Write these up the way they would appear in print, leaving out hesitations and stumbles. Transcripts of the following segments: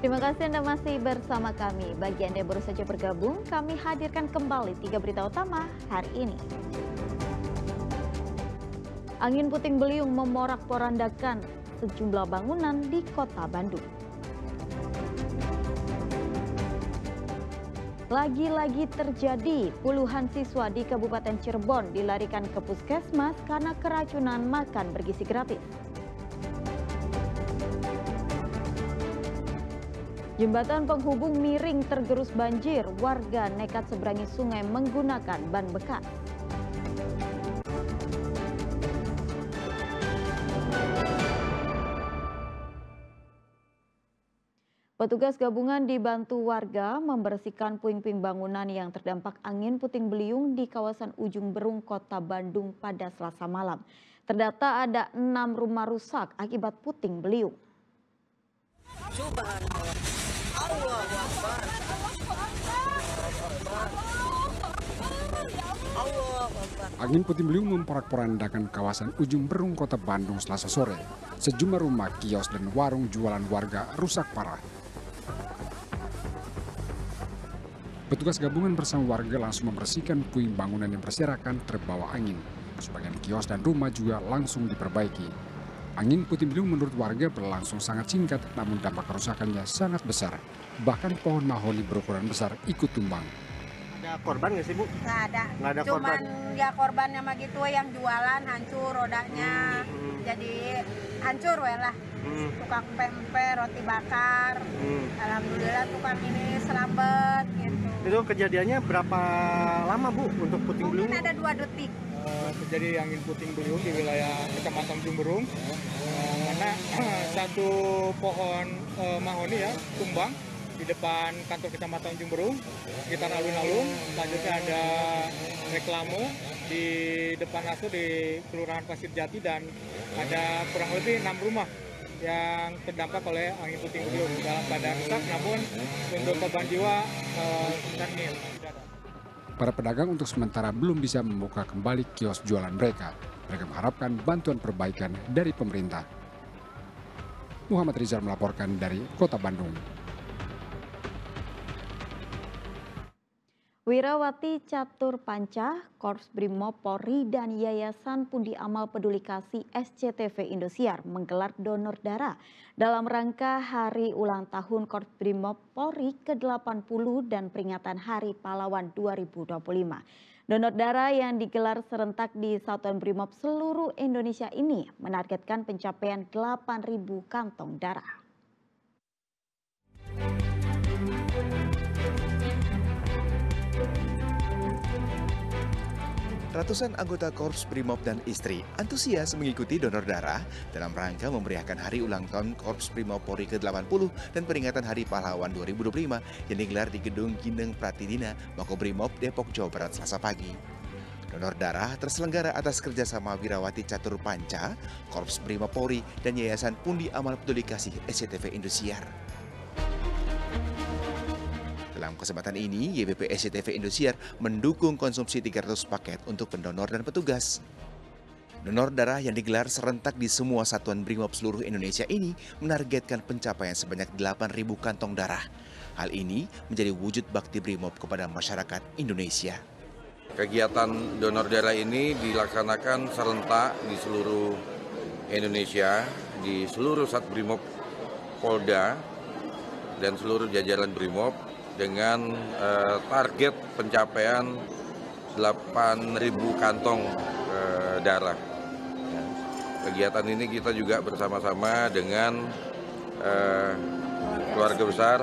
Terima kasih Anda masih bersama kami. Bagi Anda yang baru saja bergabung, kami hadirkan kembali 3 berita utama hari ini. Angin puting beliung memorak-porandakan sejumlah bangunan di Kota Bandung. Lagi-lagi terjadi, puluhan siswa di Kabupaten Cirebon dilarikan ke puskesmas karena keracunan makan bergizi gratis. Jembatan penghubung miring tergerus banjir, warga nekat seberangi sungai menggunakan ban bekas. Petugas gabungan dibantu warga membersihkan puing-puing bangunan yang terdampak angin puting beliung di kawasan Ujung Berung, Kota Bandung pada Selasa malam. Terdata ada 6 rumah rusak akibat puting beliung. Angin puting beliung memporak-porandakan kawasan Ujung Berung, Kota Bandung Selasa sore. Sejumlah rumah, kios, dan warung jualan warga rusak parah. Petugas gabungan bersama warga langsung membersihkan puing bangunan yang berserakan terbawa angin. Sebagian kios dan rumah juga langsung diperbaiki. Angin puting beliung menurut warga berlangsung sangat singkat, namun dampak kerusakannya sangat besar. Bahkan pohon mahoni berukuran besar ikut tumbang. Ada korban nggak sih, Bu? Nggak ada. Nggak ada Cuman korban. Ya korbannya mah gitu yang jualan hancur rodanya. Jadi hancur we lah. Tukang pempek, roti bakar. Alhamdulillah tukang ini selambet gitu. Itu kejadiannya berapa lama, Bu, untuk puting beliung? Mungkin ada 2 detik. Terjadi angin puting beliung di wilayah Kecamatan Ujung Berung, karena satu pohon mahoni ya tumbang di depan kantor Kecamatan Ujung Berung, sekitar alun-alun. Selanjutnya ada reklame di depan ASO di Kelurahan Pasir Jati, dan ada kurang lebih 6 rumah yang terdampak oleh angin puting beliung dalam keadaan rusak, namun untuk korban jiwa nihil. Para pedagang untuk sementara belum bisa membuka kembali kios jualan mereka. Mereka mengharapkan bantuan perbaikan dari pemerintah. Muhammad Rizal melaporkan dari Kota Bandung. Wirawati Catur Panca, Korps Brimob Polri, dan Yayasan Pundi Amal Peduli Kasih SCTV Indosiar menggelar donor darah dalam rangka Hari Ulang Tahun Korps Brimob Polri ke-80 dan peringatan Hari Pahlawan 2025. Donor darah yang digelar serentak di Satuan Brimob seluruh Indonesia ini menargetkan pencapaian 8.000 kantong darah. Ratusan anggota Korps Brimob dan istri antusias mengikuti donor darah dalam rangka memeriahkan Hari Ulang Tahun Korps Brimob Polri ke-80 dan peringatan Hari Pahlawan 2025 yang digelar di Gedung Gineng Pratidina, Makobrimob, Depok, Jawa Barat, Selasa pagi. Donor darah terselenggara atas kerjasama Wirawati Catur Panca, Korps Brimob Polri, dan Yayasan Pundi Amal Peduli Kasih SCTV Indosiar. Dalam kesempatan ini, YPP SCTV Indosiar mendukung konsumsi 300 paket untuk pendonor dan petugas. Donor darah yang digelar serentak di semua satuan Brimob seluruh Indonesia ini menargetkan pencapaian sebanyak 8.000 kantong darah. Hal ini menjadi wujud bakti Brimob kepada masyarakat Indonesia. Kegiatan donor darah ini dilaksanakan serentak di seluruh Indonesia, di seluruh Sat Brimob Polda dan seluruh jajaran Brimob, dengan target pencapaian 8.000 kantong darah. Kegiatan ini kita juga bersama-sama dengan keluarga besar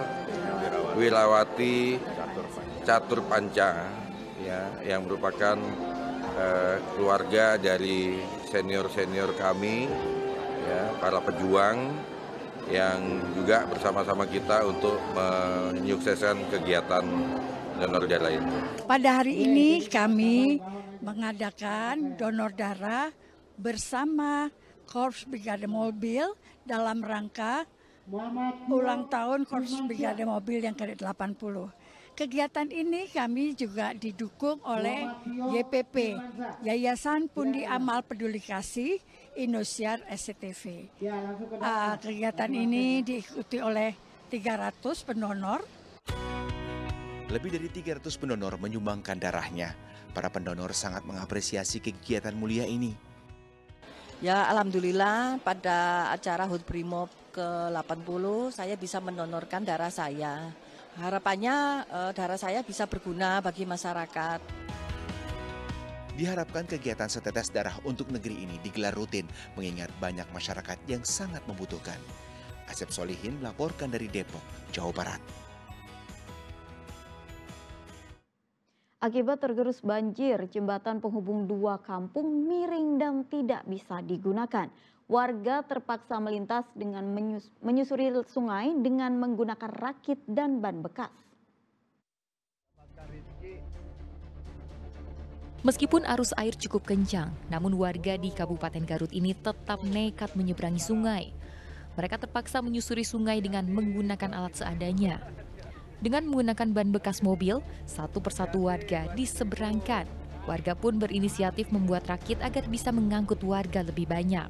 Wirawati Catur Panca, ya, yang merupakan keluarga dari senior-senior kami, ya, para pejuang yang juga bersama-sama kita untuk menyukseskan kegiatan donor darah ini. Pada hari ini kami mengadakan donor darah bersama Korps Brigade Mobil dalam rangka ulang tahun Korps Brigade Mobil yang ke-80. Kegiatan ini kami juga didukung oleh YPP, Yayasan Pundi Amal Peduli Kasih Indosiar SCTV. Kegiatan ini diikuti oleh 300 pendonor. Lebih dari 300 pendonor menyumbangkan darahnya. Para pendonor sangat mengapresiasi kegiatan mulia ini. Ya, alhamdulillah pada acara HUT Brimob ke-80 saya bisa mendonorkan darah saya. Harapannya darah saya bisa berguna bagi masyarakat. Diharapkan kegiatan setetes darah untuk negeri ini digelar rutin mengingat banyak masyarakat yang sangat membutuhkan. Asep Solihin melaporkan dari Depok, Jawa Barat. Akibat tergerus banjir, jembatan penghubung dua kampung miring dan tidak bisa digunakan. Warga terpaksa melintas dengan menyusuri sungai dengan menggunakan rakit dan ban bekas. Meskipun arus air cukup kencang, namun warga di Kabupaten Garut ini tetap nekat menyeberangi sungai. Mereka terpaksa menyusuri sungai dengan menggunakan alat seadanya. Dengan menggunakan ban bekas mobil, satu persatu warga diseberangkan. Warga pun berinisiatif membuat rakit agar bisa mengangkut warga lebih banyak.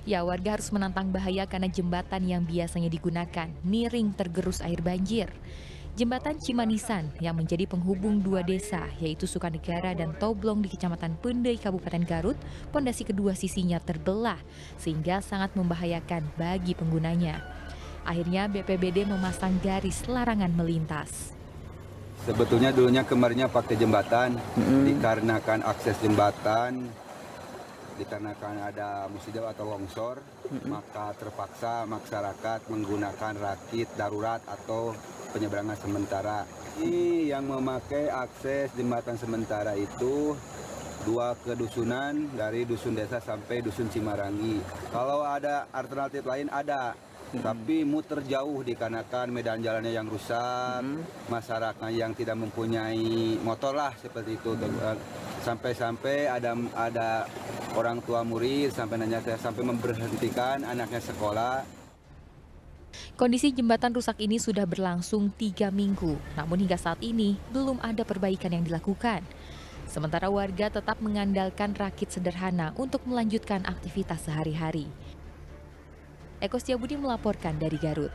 Ya, warga harus menantang bahaya karena jembatan yang biasanya digunakan miring tergerus air banjir. Jembatan Cimanisan yang menjadi penghubung dua desa, yaitu Sukanegara dan Toblong di Kecamatan Pendei, Kabupaten Garut, pondasi kedua sisinya terbelah, sehingga sangat membahayakan bagi penggunanya. Akhirnya BPBD memasang garis larangan melintas. Sebetulnya dulunya kemarinnya pakai jembatan, dikarenakan akses jembatan, dikarenakan ada musibah atau longsor, maka terpaksa masyarakat menggunakan rakit darurat atau penyeberangan sementara. Ini yang memakai akses jembatan sementara itu 2 kedusunan dari dusun desa sampai dusun Cimarangi. Kalau ada alternatif lain ada. Tapi muter jauh dikarenakan medan jalannya yang rusak, masyarakat yang tidak mempunyai motor lah seperti itu. Sampai-sampai ada orang tua murid sampai nanya saya sampai memberhentikan anaknya sekolah. Kondisi jembatan rusak ini sudah berlangsung 3 minggu, namun hingga saat ini belum ada perbaikan yang dilakukan. Sementara warga tetap mengandalkan rakit sederhana untuk melanjutkan aktivitas sehari-hari. Eko Setiabudi melaporkan dari Garut.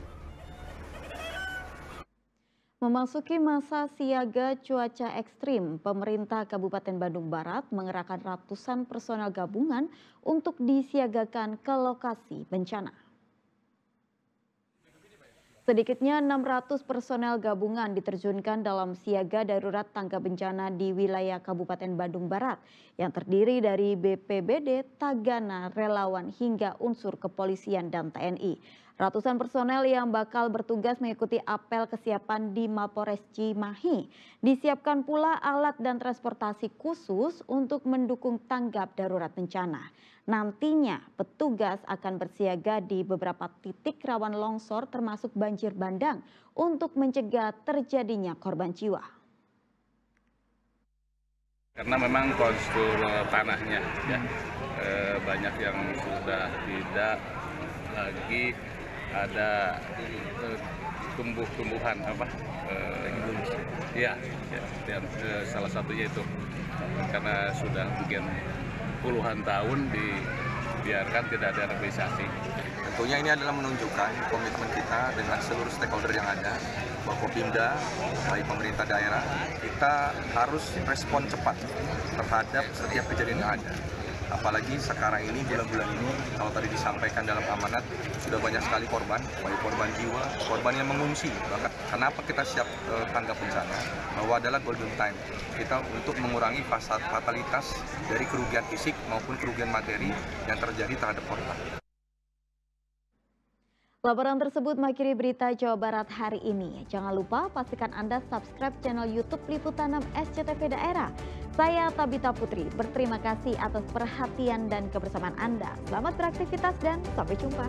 Memasuki masa siaga cuaca ekstrim, pemerintah Kabupaten Bandung Barat mengerahkan ratusan personel gabungan untuk disiagakan ke lokasi bencana. Sedikitnya 600 personel gabungan diterjunkan dalam siaga darurat tangga bencana di wilayah Kabupaten Bandung Barat yang terdiri dari BPBD, Tagana, relawan hingga unsur kepolisian dan TNI. Ratusan personel yang bakal bertugas mengikuti apel kesiapan di Mapores Cimahi. Disiapkan pula alat dan transportasi khusus untuk mendukung tanggap darurat bencana. Nantinya petugas akan bersiaga di beberapa titik rawan longsor termasuk banjir bandang untuk mencegah terjadinya korban jiwa. Karena memang kontur tanahnya ya banyak yang sudah tidak lagi ada tumbuh-tumbuhan dan salah satunya itu karena sudah mungkin puluhan tahun dibiarkan tidak ada revitalisasi. Tentunya ini adalah menunjukkan komitmen kita dengan seluruh stakeholder yang ada, Forkopimda, baik pemerintah daerah, kita harus respon cepat terhadap setiap kejadian yang ada. Apalagi sekarang ini, bulan-bulan ini, kalau tadi disampaikan dalam amanat, sudah banyak sekali korban, baik korban jiwa, korban yang mengungsi. Bahkan kenapa kita siap tanggap bencana? Bahwa adalah golden time kita untuk mengurangi fatalitas dari kerugian fisik maupun kerugian materi yang terjadi terhadap korban. Laporan tersebut mengakhiri berita Jawa Barat hari ini. Jangan lupa pastikan Anda subscribe channel YouTube Liputan 6 SCTV Daerah. Saya Tabita Putri, berterima kasih atas perhatian dan kebersamaan Anda. Selamat beraktivitas dan sampai jumpa.